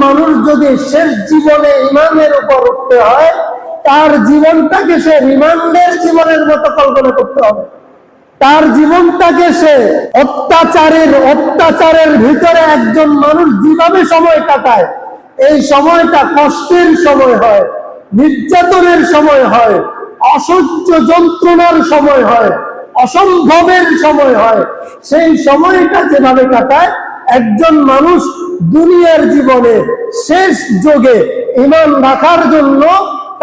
মানুষ যদি শেষ জীবনে ইমানের উপর উঠতে হয়, তার জীবনটাকে সে রিমান্ডের জীবনের মতো কল্পনা করতে হবে। তার জীবনটাকে সে অত্যাচারের ভিতরে একজন মানুষ যেভাবে সময় কাটায়, এই সময়টা কষ্টের সময় হয়, নির্যাতনের সময় হয়, অসহ্য যন্ত্রণার সময় হয়, অসম্ভবের সময় হয়। সেই সময়টা যেভাবে কাটায় একজন মানুষ দুনিয়ার জীবনে শেষ যোগে ঈমান রাখার জন্য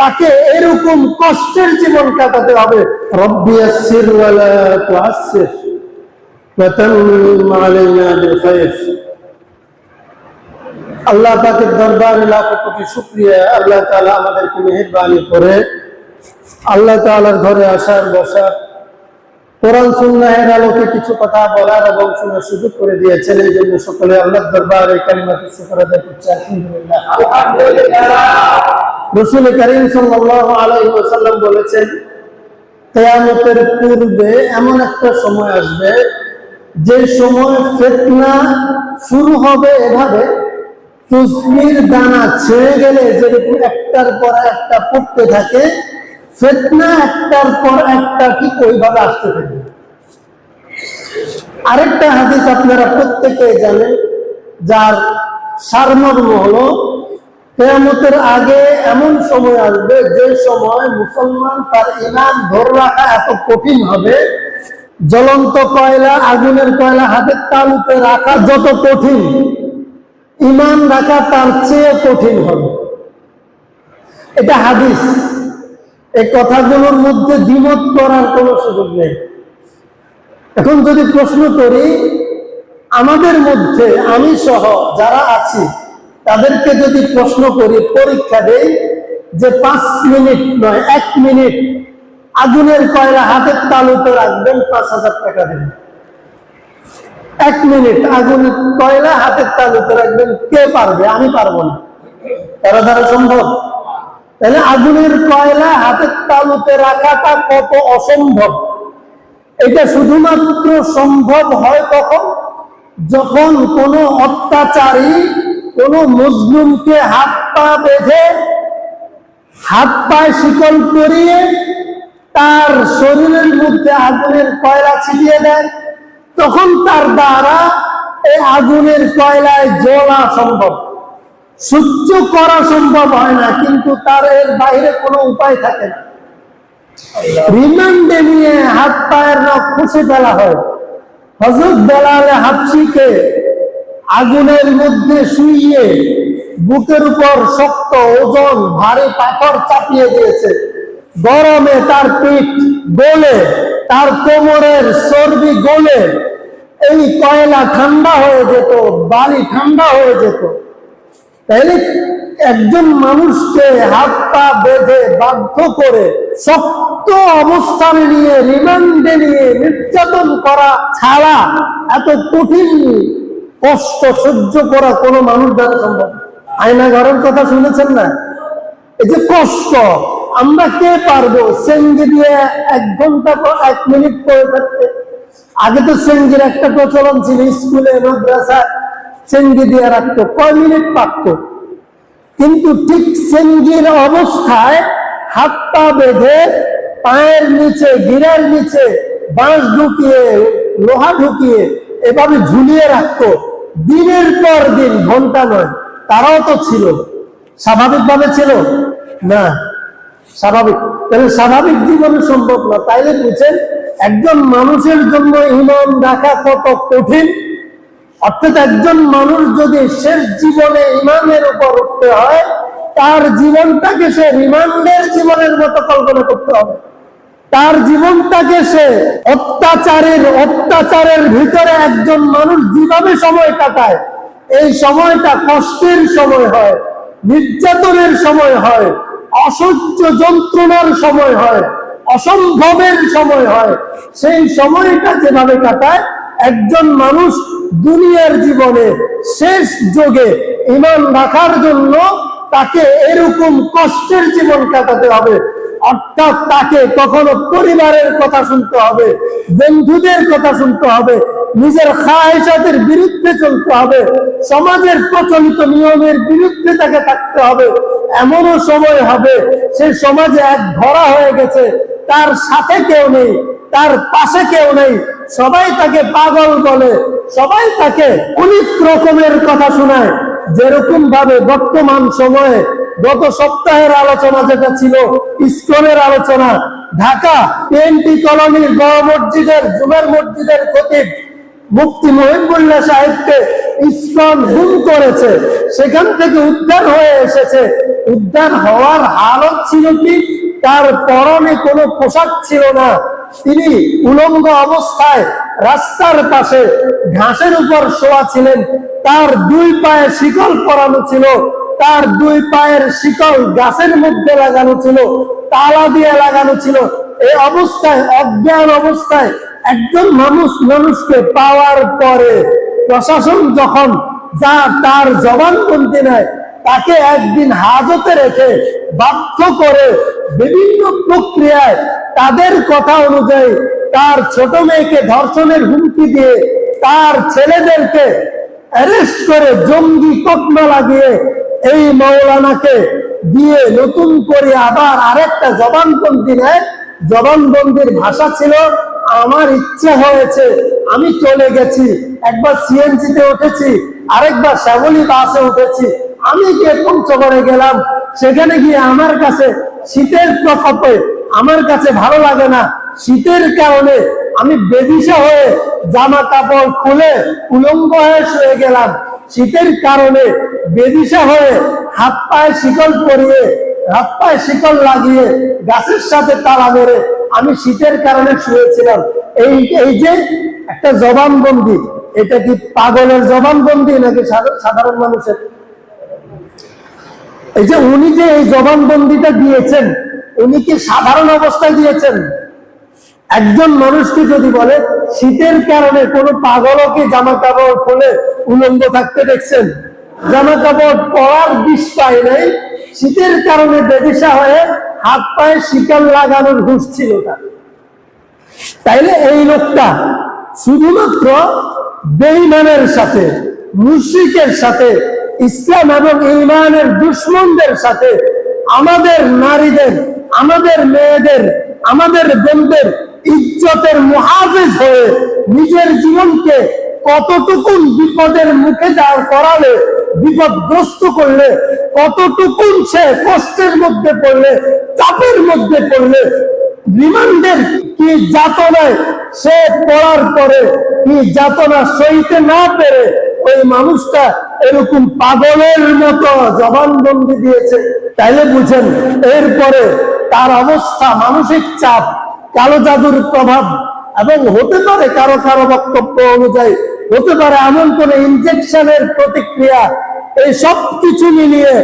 তাকে এরকম কষ্টের জীবন কাটাতে হবে। রব্বি ইয়াসসির ওয়া লা তুআসসির ওয়া তাম্মিম আলাইনা বিল খায়র। আল্লাহ পাকের দরবারে লাখ কোটি শুকরিয়া। আল্লাহ তাআলা আমাদেরকে মেহেরবানি করে আল্লাহ তাআলার ঘরে আসার বসার, কোরআন সুন্নাহের আলোকে কিছু কথা বলার এবং শোনার সুযোগ করে দিয়েছেন। এই জন্য সকলে আল্লাহর দরবারে কালিমাতুল শুকর আদায় করছি, আলহামদুলিল্লাহ। রাসূল কারীম সাল্লাল্লাহু আলাইহি ওয়াসাল্লাম বলেছেন, কিয়ামতের পূর্বে এমন একটা সময় আসবে যে সময় ফিতনা শুরু হবে এভাবে, তুসবির দানা ছেড়ে গেলে যেরকম একটার পর একটা পড়তে থাকে, ফিতনা একটার পর একটা ঠিক ওইভাবে আসতে থাকে। আরেকটা হাদিস আপনারা প্রত্যেকে জানেন, যার সারমর্ম হলো কিয়ামতের আগে এমন সময় আসবে যে সময় মুসলমান তার ঈমান ধরে রাখা এত কঠিন হবে, জ্বলন্ত কয়লা, আগুনের কয়লা হাতের তালুতে রাখা যত কঠিন, ঈমান রাখা তার চেয়ে কঠিন হবে। এটা হাদিস। এই কথাগুলোর মধ্যে দ্বিমত করার কোনো সুযোগ নেই। এখন যদি প্রশ্ন করি, আমাদের মধ্যে আমি সহ যারা আছি তাদেরকে যদি প্রশ্ন করি, পরীক্ষা দেই যে 5 মিনিট নয় 1 মিনিট আগুনের কয়লা হাতের তালুতে রাখবেন, 5000 টাকা দেবেন। 1 মিনিট আগুনের কয়লা হাতের তালুতে রাখবেন, কে পারবে? আমি পারবো না। কারো দ্বারা সম্ভব? তাহলে আগুনের কয়লা হাতের তালুতে রাখাটা কত অসম্ভব। এটা শুধুমাত্র সম্ভব হয় তখন যখন কোনো অত্যাচারী কোনো মজলুমকে হাত পা বেঁধে, হাত পায়ে শিকল পরিয়ে তার শরীরের মধ্যে আগুনের কয়লা ছিটিয়ে দেয়, তখন তার দ্বারা এই আগুনের কয়লায় জ্বলা সম্ভব। সহ্য করা সম্ভব হয় না, কিন্তু তার এর বাইরে কোনো উপায় থাকে না। রিমান্ডে নিয়ে হাত পায়ের নখ খুঁজে ফেলা হয়। হযরত বেলাল হাবশীকে আগুনের মধ্যে শুইয়ে বুকের উপর শক্ত ওজন ভারী পাথর চাপিয়ে দিয়েছে। গরমে তার পিঠ গলে, তার কোমরের চর্বি গলে এই কয়লা ঠান্ডা হয়ে যেত, বালি ঠান্ডা হয়ে যেত। তাইলে একজন মানুষকে হাত পা বেঁধে বাধ্য করে শক্ত অবস্থানে নিয়ে রিমান্ডে নিয়ে নির্যাতন করা ছাড়া এত কঠিন কষ্ট সহ্য করা কোনো মানুষ দ্বারা সম্ভব। আয়না ঘরের কথা শুনেছেন না? এই যে কষ্ট, আমরা কে পারবো সেঙ্গি দিয়ে 1 ঘন্টা 1 মিনিট করে থাকতে? আগে তো সেঙ্গির একটা প্রচলন ছিল, স্কুলে মাদ্রাসায় সেঙ্গি দিয়ে রাখতো, কয় মিনিট পারতো। কিন্তু ঠিক সেঙ্গির অবস্থায় হাত পা বেঁধে পায়ের নিচে, গিরার নিচে বাঁশ ঢুকিয়ে, লোহা ঢুকিয়ে এভাবে ঝুলিয়ে রাখতো দিনের পর দিন, ঘন্টা নয়। তারাও তো ছিল, স্বাভাবিকভাবে ছিল না। স্বাভাবিক, তাহলে স্বাভাবিক জীবনে সম্ভব না। তাইলে বুঝছেন একজন মানুষের জন্য ঈমান রাখা কত কঠিন। অর্থাৎ একজন মানুষ যদি শেষ জীবনে ঈমানের উপর উঠতে হয়, তার জীবনটাকে সে রিমান্ডের জীবনের মতো কল্পনা করতে হবে। তার জীবনটাকে সে অত্যাচারের ভিতরে একজন মানুষ যেভাবে সময় কাটায়, এই সময়টা কষ্টের সময় হয়, নির্যাতনের সময় হয়, অসহ্য যন্ত্রণার সময় হয়, অসম্ভবের সময় হয়। সেই সময়টা যেভাবে কাটায় একজন মানুষ দুনিয়ার জীবনে শেষ যোগে ঈমান রাখার জন্য তাকে এরকম কষ্টের জীবন কাটাতে হবে। অর্থাৎ তাকে কখনো পরিবারের কথা শুনতে হবে, বন্ধুদের কথা শুনতে হবে, নিজের খায়েশাতের বিরুদ্ধে চলতে হবে, সমাজের প্রচলিত নিয়মের বিরুদ্ধে তাকে থাকতে হবে। এমনও সময় হবে সে সমাজে এক ধরা হয়ে গেছে, তার সাথে কেউ নেই, তার পাশে কেউ নেই, সবাই তাকে পাগল বলে, সবাই তাকে অনেক রকমের কথা শোনায়। যেরকম ভাবে বর্তমান সময়ে গত সপ্তাহের আলোচনা যেটা ছিল ইসকনের আলোচনা, ঢাকা PNP কলোনির বড় মসজিদের জুমার মসজিদের খতিব মুফতি মহিবুল্লাহ সাহেবকে ইসকন গুম করেছে, সেখান থেকে উদ্ধার হয়ে এসেছে। উদ্ধার হওয়ার হালত ছিল কি, তার পরনে কোনো পোশাক ছিল না, তিনি উলঙ্গ অবস্থায় রাস্তার পাশে ঘাসের উপর শোয়া ছিলেন, তার দুই পায়ে শিকল পরানো ছিল, তার দুই পায়ের শিকল গাছের মধ্যে লাগানো ছিল, তালা দিয়ে লাগানো ছিল। এই অবস্থায়, অজ্ঞান অবস্থায় একজন মানুষকে পাওয়ার পরে প্রশাসন যখন তার জবানবন্দি নেয়, তাকে একদিন হাজতে রেখে বাধ্য করে বিভিন্ন প্রক্রিয়ায় তাদের কথা অনুযায়ী তার ছোট মেয়েকে ধর্ষণের হুমকি দিয়ে, তার ছেলেদেরকে অ্যারেস্ট করে জঙ্গি তকমা লাগিয়ে এই মাওলানাকে দিয়ে নতুন করে আবার আরেকটা জবানবন্দি নেয়। জবানবন্দির ভাষা ছিল, আমার ইচ্ছা হয়েছে, আমি চলে গেছি, একবার সিএনজিতে উঠেছি, আরেকবার শ্যামলী বাসে উঠেছি, আমি গিয়ে পঞ্চগড়ে গেলাম, সেখানে গিয়ে আমার কাছে শীতের প্রকোপে আমার কাছে ভালো লাগে না, শীতের কারণে আমি বেদিশা হয়ে জামা কাপড় খুলে উলঙ্গ হয়ে শুয়ে গেলাম, শীতের কারণে বেদিশা হয়ে হাত পায়ে শিকল পরিয়ে, হাত পায়ে শিকল লাগিয়ে গাছের সাথে তালা মেরে আমি শীতের কারণে শুয়েছিলাম। এই যে একটা জবানবন্দি, এটা কি পাগলের জবানবন্দি নাকি সাধারণ মানুষের? এই যে উনি যে এই জবানবন্দিটা দিয়েছেন, উনি কি সাধারণ অবস্থায় দিয়েছেন? একজন মানুষকে যদি বলে শীতের কারণে কোনো পাগলও কি জামা কাপড় খুলে উলঙ্গ থাকতে দেখছেন? জামা কাপড় পরার বিষ পায় নাই, শীতের কারণে বেদিশা হয়ে হাত পায়ে শিকল লাগানোর হুঁশ ছিল না। তাইলে এই লোকটা শুধুমাত্র বেঈমানের সাথে, মুশরিকের সাথে, ইসলাম এবং ঈমানের দুশমনদের সাথে আমাদের নারীদের, আমাদের মেয়েদের, আমাদের বোনদের ইজ্জতের মুহাফিজ হয়ে নিজের জীবনকে কতটুকুন বিপদের মুখে দাঁড় করালে, বিপদগ্রস্ত করলে, কতটুকুন সে কষ্টের মধ্যে পড়লে, চাপের মধ্যে পড়লে, রিমান্ডের কি যাতনায় সে পড়ার পরে কি যাতনা সইতে না পেরে ওই মানুষটা এরকম পাগলের মতো জবানবন্দি দিয়েছে। তাইলে বুঝেন এরপরে তার অবস্থা, মানসিক চাপ, কালো জাদুর প্রভাব, এবং হতে পারে কারো কারো বক্তব্য অনুযায়ী হতে পারে এমন কোন ইনজেকশনের প্রতিক্রিয়া, এই সব কিছু মিলিয়ে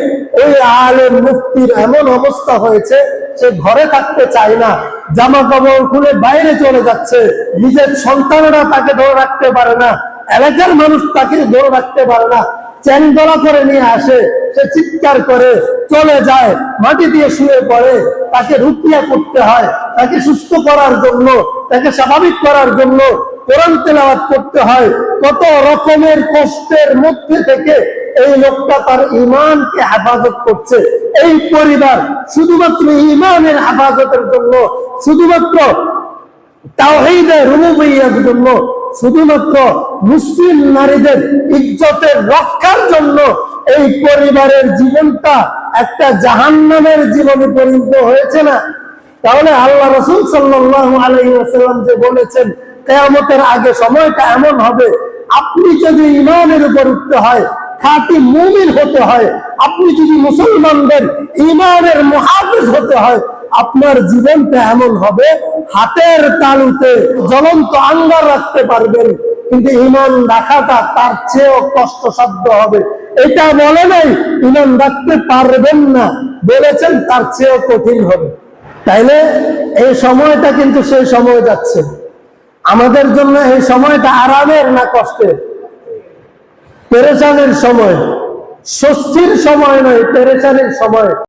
ওই আলেম মুফতির এমন অবস্থা হয়েছে, সে ঘরে থাকতে চায় না, জামা কাপড় খুলে বাইরে চলে যাচ্ছে, নিজের সন্তানেরা তাকে ধরে রাখতে পারে না, এলাকার মানুষ তাকে ধরে রাখতে পারে না, চ্যাংদোলা করে নিয়ে আসে, সে চিৎকার করে চলে যায়, মাটি দিয়ে শুয়ে পড়ে, তাকে রুকিয়া করতে হয়, তাকে সুস্থ করার জন্য, তাকে স্বাভাবিক করার জন্য কোরআন তেলাওয়াত করতে হয়। কত রকমের কষ্টের মধ্যে থেকে এই লোকটা তার ঈমানকে হেফাজত করছে। এই পরিবার শুধুমাত্র ঈমানের হেফাজতের জন্য, শুধুমাত্র তাওহীদের রুবুবিয়্যার জন্য, শুধুমাত্র মুসলিম নারীদের ইজ্জতের রক্ষার জন্য এই পরিবারের জীবনটা একটা জাহান্নামের জীবনে পরিণত হয়েছে না? তাহলে আল্লাহ রাসূল সাল্লাল্লাহু আলাইহি ওয়াসাল্লাম যে বলেছেন কিয়ামতের আগে সময়টা এমন হবে, আপনি যদি ঈমানের উপর উঠতে হয়, খাঁটি মুমিন হতে হয়, আপনি যদি মুসলমানদের ঈমানের মুহাফিজ হতে হয়, আপনার জীবনটা এমন হবে হাতের তালুতে জ্বলন্ত আঙ্গার রাখতে পারবেন, কিন্তু ঈমান রাখাটা তার চেয়েও কষ্টসাধ্য হবে। এটা বলে নাই ঈমান রাখতে পারবেন না, বলেছেন তার চেয়েও কঠিন হবে। তাইলে এই সময়টা কিন্তু সেই সময় যাচ্ছে আমাদের জন্য। এই সময়টা আরামের না কষ্টের? পেরেশানের সময়, স্বস্তির সময় নয়, পেরেশানের সময়।